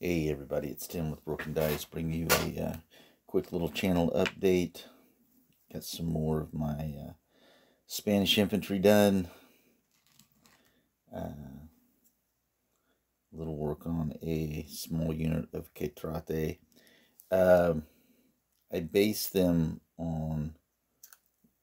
Hey everybody, it's Tim with Broken Dice, bringing you a quick little channel update. Got some more of my Spanish infantry done. Little work on a small unit of Que Trate. I based them on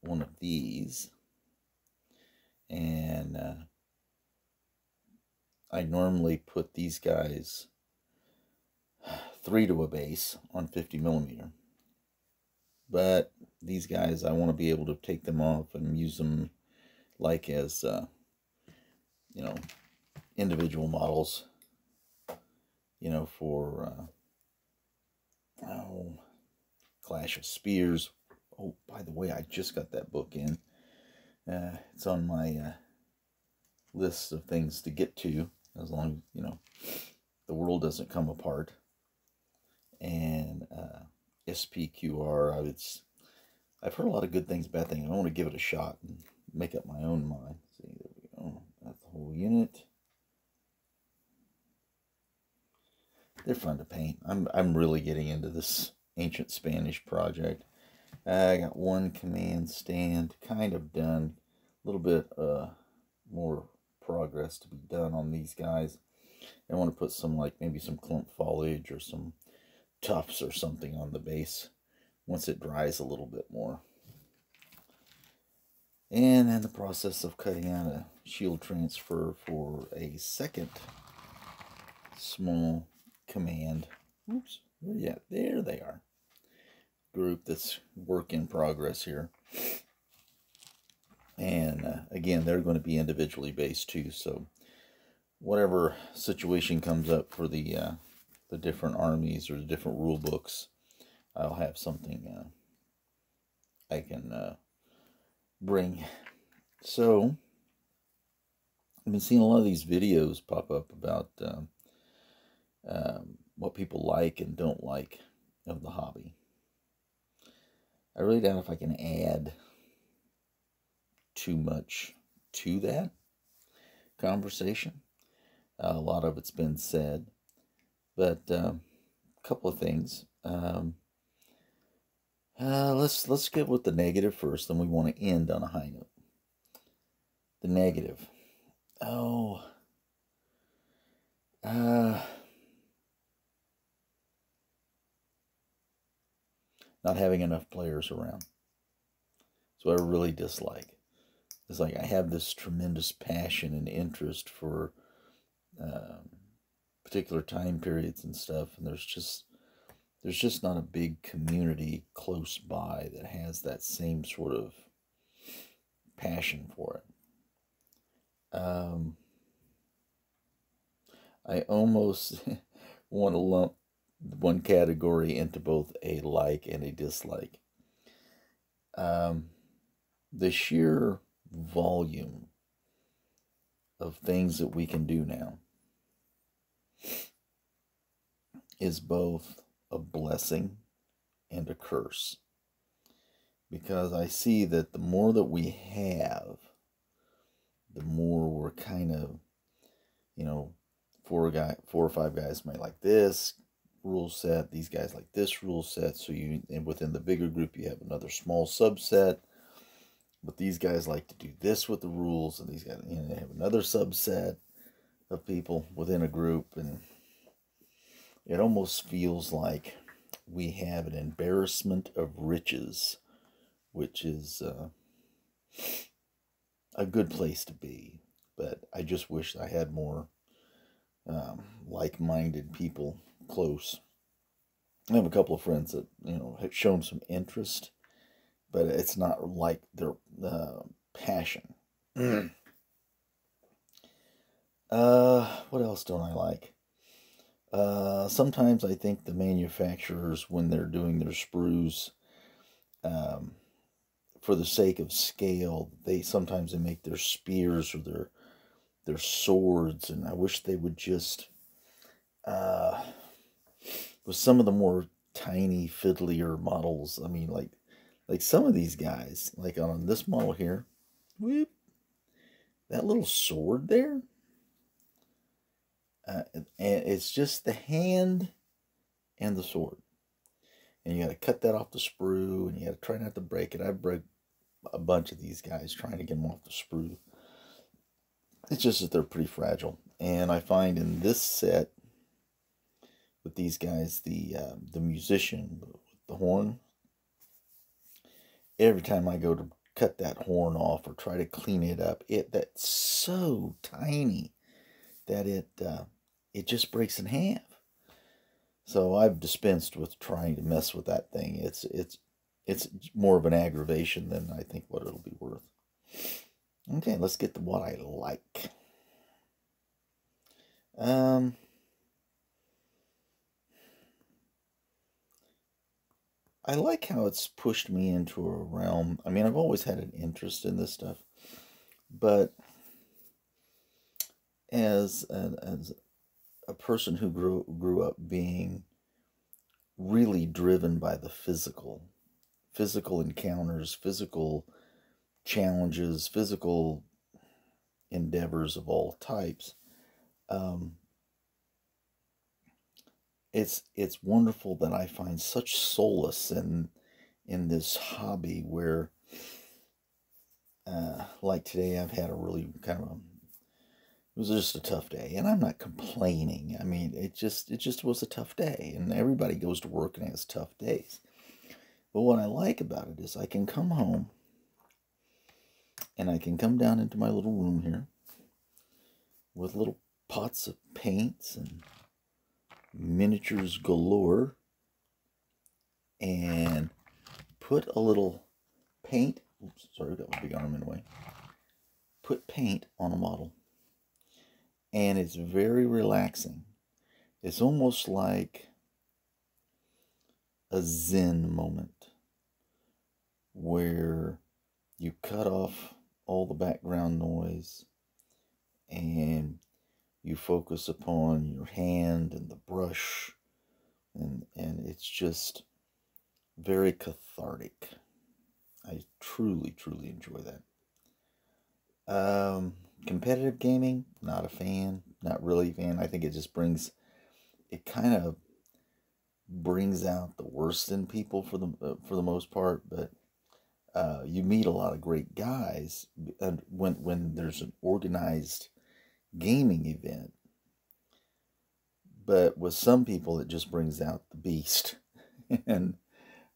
one of these, and I normally put these guys 3 to a base on 50 millimeter. But these guys, I want to be able to take them off and use them like as, individual models, for, Clash of Spears. Oh, by the way, I just got that book in. It's on my list of things to get to, as long as, the world doesn't come apart. And SPQR, I've heard a lot of good things, bad things. I want to give it a shot and make up my own mind. See, there we go. That's the whole unit. They're fun to paint. I'm really getting into this ancient Spanish project. I got one command stand kind of done. A little bit more progress to be done on these guys. I want to put some, maybe some clump foliage or some tufts or something on the base once it dries a little bit more. And in the process of cutting out a shield transfer for a second small command. Oops, where you at? There they are. Group that's work in progress here. And again, they're going to be individually based too, so whatever situation comes up for the different armies or the different rule books, I'll have something I can bring. So I've been seeing a lot of these videos pop up about what people like and don't like of the hobby. I really doubt if I can add too much to that conversation. A lot of it's been said, but a couple of things. Let's get with the negative first, then we want to end on a high note. The negative. Oh, not having enough players around. So I really dislike. It's like I have this tremendous passion and interest for particular time periods and stuff, and there's just not a big community close by that has that same sort of passion for it. I almost want to lump one category into both a like and a dislike. The sheer volume of things that we can do now is both a blessing and a curse, because I see that the more that we have, the more we're kind of, 4 or 5 guys might like this rule set, these guys like this rule set, so and within the bigger group you have another small subset, but these guys like to do this with the rules, and these guys have another subset of people within a group, and it almost feels like we have an embarrassment of riches, which is a good place to be. But I just wish I had more like-minded people close. I have a couple of friends that have shown some interest, but it's not like their passion. What else don't I like? Sometimes I think the manufacturers, when they're doing their sprues, for the sake of scale, sometimes they make their spears or their swords, and I wish they would just, with some of the more tiny, fiddlier models, I mean, like some of these guys, like on this model here, whoop, that little sword there, and it's just the hand and the sword. And you got to cut that off the sprue, and you got to try not to break it. I broke a bunch of these guys trying to get them off the sprue. It's just that they're pretty fragile. And I find in this set with these guys, the musician with the horn, every time I go to cut that horn off or try to clean it up, that's so tiny that it just breaks in half. So I've dispensed with trying to mess with that thing. It's more of an aggravation than I think what it'll be worth. Okay, let's get to what I like. I like how it's pushed me into a realm. I mean, I've always had an interest in this stuff, but as a person who grew up being really driven by the physical encounters, physical challenges, physical endeavors of all types, it's wonderful that I find such solace in this hobby where, like today, I've had a really kind of it was just a tough day, and I'm not complaining. I mean, it just was a tough day, and everybody goes to work and has tough days. But what I like about it is I can come home, and I can come down into my little room here with little pots of paints and miniatures galore, and put a little paint. Oops, sorry, got my big arm in the way. Put paint on a model. And it's very relaxing. It's almost like a Zen moment where you cut off all the background noise and you focus upon your hand and the brush, and it's just very cathartic. I truly enjoy that. Competitive gaming, not a fan, not really a fan. I think it just kind of brings out the worst in people for the most part. But you meet a lot of great guys, and when there's an organized gaming event. But with some people, it just brings out the beast, and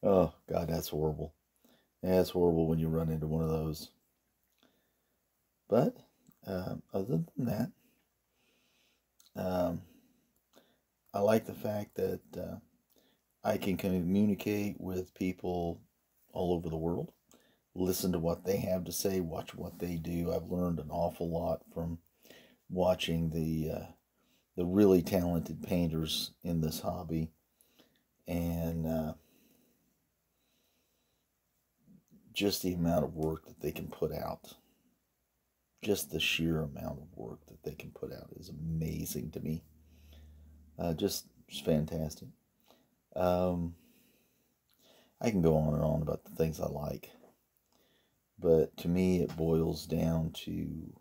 oh God, that's horrible. That's horrible when you run into one of those. But other than that, I like the fact that I can communicate with people all over the world, listen to what they have to say, watch what they do. I've learned an awful lot from watching the really talented painters in this hobby, and just the amount of work that they can put out. Just the sheer amount of work that they can put out is amazing to me. Just fantastic. I can go on and on about the things I like, but to me it boils down to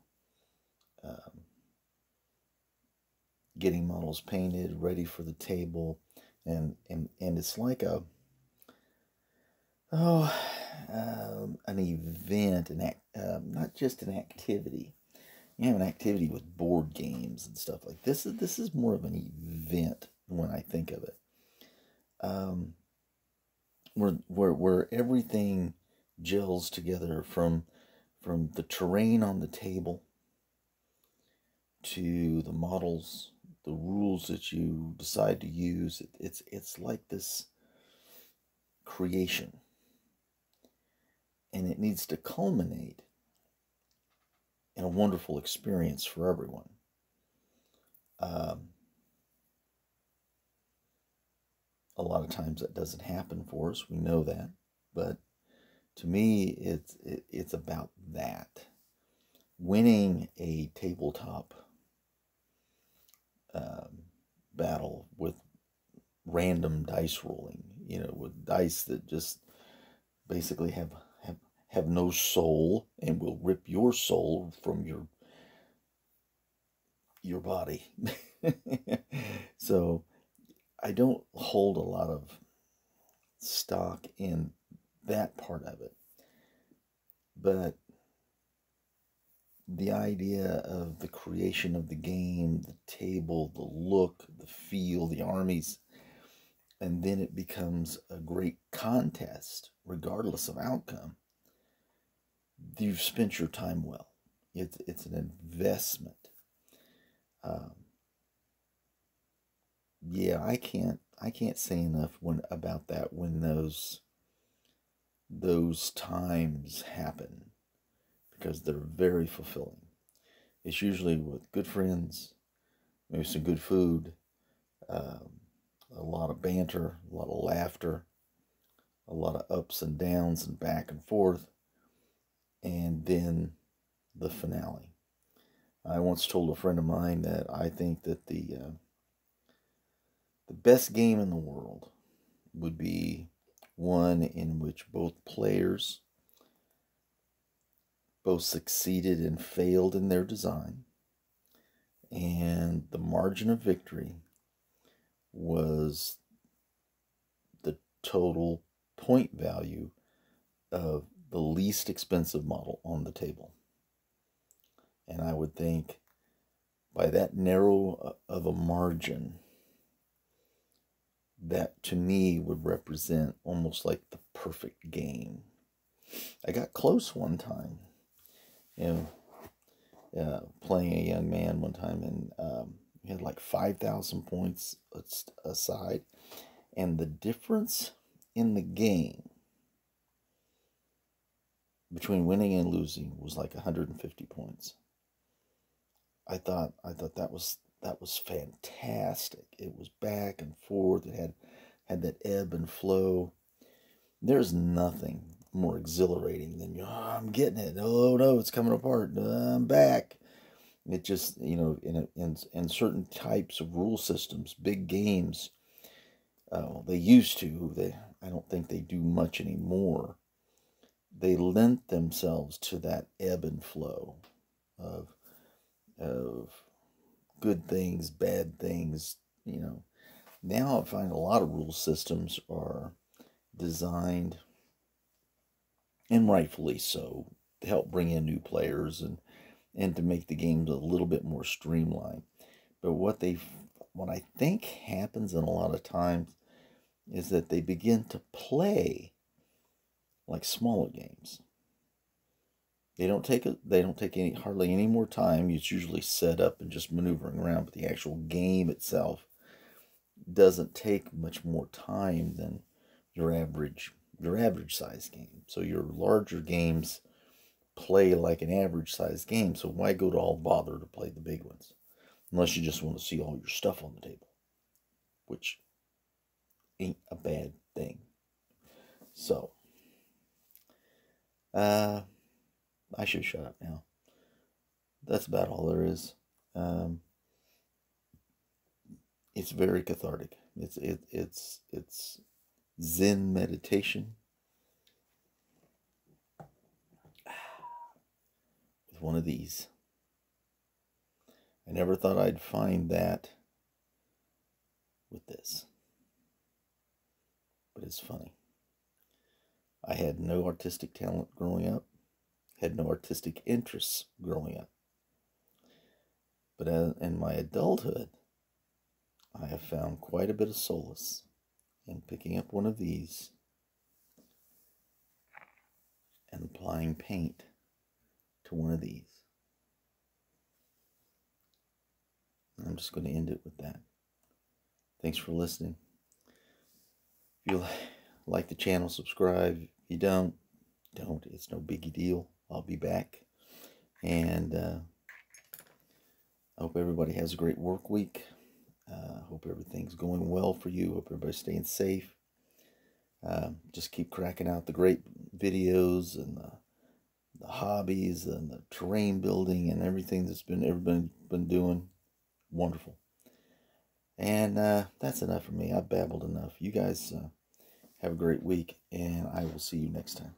getting models painted, ready for the table, and it's like an event, not just an activity. You have an activity with board games and stuff like this. This is more of an event when I think of it. Where everything gels together from the terrain on the table to the models, the rules that you decide to use. It's like this creation, and it needs to culminate in a wonderful experience for everyone. A lot of times that doesn't happen for us. We know that, but to me, it's about that. Winning a tabletop battle with random dice rolling, with dice that just basically have no soul and will rip your soul from your body. So I don't hold a lot of stock in that part of it. But the idea of the creation of the game, the table, the look, the feel, the armies, and then it becomes a great contest, regardless of outcome, you've spent your time well. It's an investment. Um, yeah, I can't say enough about that when those times happen, because they're very fulfilling. It's usually with good friends, maybe some good food, um, a lot of banter, a lot of laughter, a lot of ups and downs and back and forth, and then the finale. I once told a friend of mine that I think that the best game in the world would be one in which both players both succeeded and failed in their design, and the margin of victory was the total point value of the least expensive model on the table. And I would think by that narrow of a margin, that to me would represent almost like the perfect game. I got close one time, you know, playing a young man one time, and he had like 5,000 points aside, and the difference in the game between winning and losing was like 150 points. I thought that was fantastic. It was back and forth. It had that ebb and flow. There's nothing more exhilarating than, oh, I'm getting it. Oh no, it's coming apart. I'm back. It just, in certain types of rule systems, big games, they used to. I don't think they do much anymore. They lent themselves to that ebb and flow of good things, bad things. Now I find a lot of rule systems are designed, and rightfully so, to help bring in new players and to make the games a little bit more streamlined. But what I think happens in a lot of times is that they begin to play like smaller games. They don't take hardly any more time. It's usually set up and just maneuvering around, but the actual game itself doesn't take much more time than your average size game. So your larger games play like an average size game. So why go to all bother to play the big ones? Unless you just want to see all your stuff on the table, which ain't a bad thing. So, I should shut up now. That's about all there is. It's very cathartic. It's Zen meditation with one of these. I never thought I'd find that with this, but it's funny. I had no artistic talent growing up, had no artistic interests growing up, but in my adulthood, I have found quite a bit of solace in picking up one of these and applying paint to one of these. I'm just going to end it with that. Thanks for listening. If you like the channel, subscribe. If you don't. It's no biggie deal. I'll be back. And I hope everybody has a great work week. Hope everything's going well for you. Hope everybody's staying safe. Just keep cracking out the great videos and the hobbies and the terrain building and everything that's everybody's been doing. Wonderful. And that's enough for me. I've babbled enough. You guys have a great week, and I will see you next time.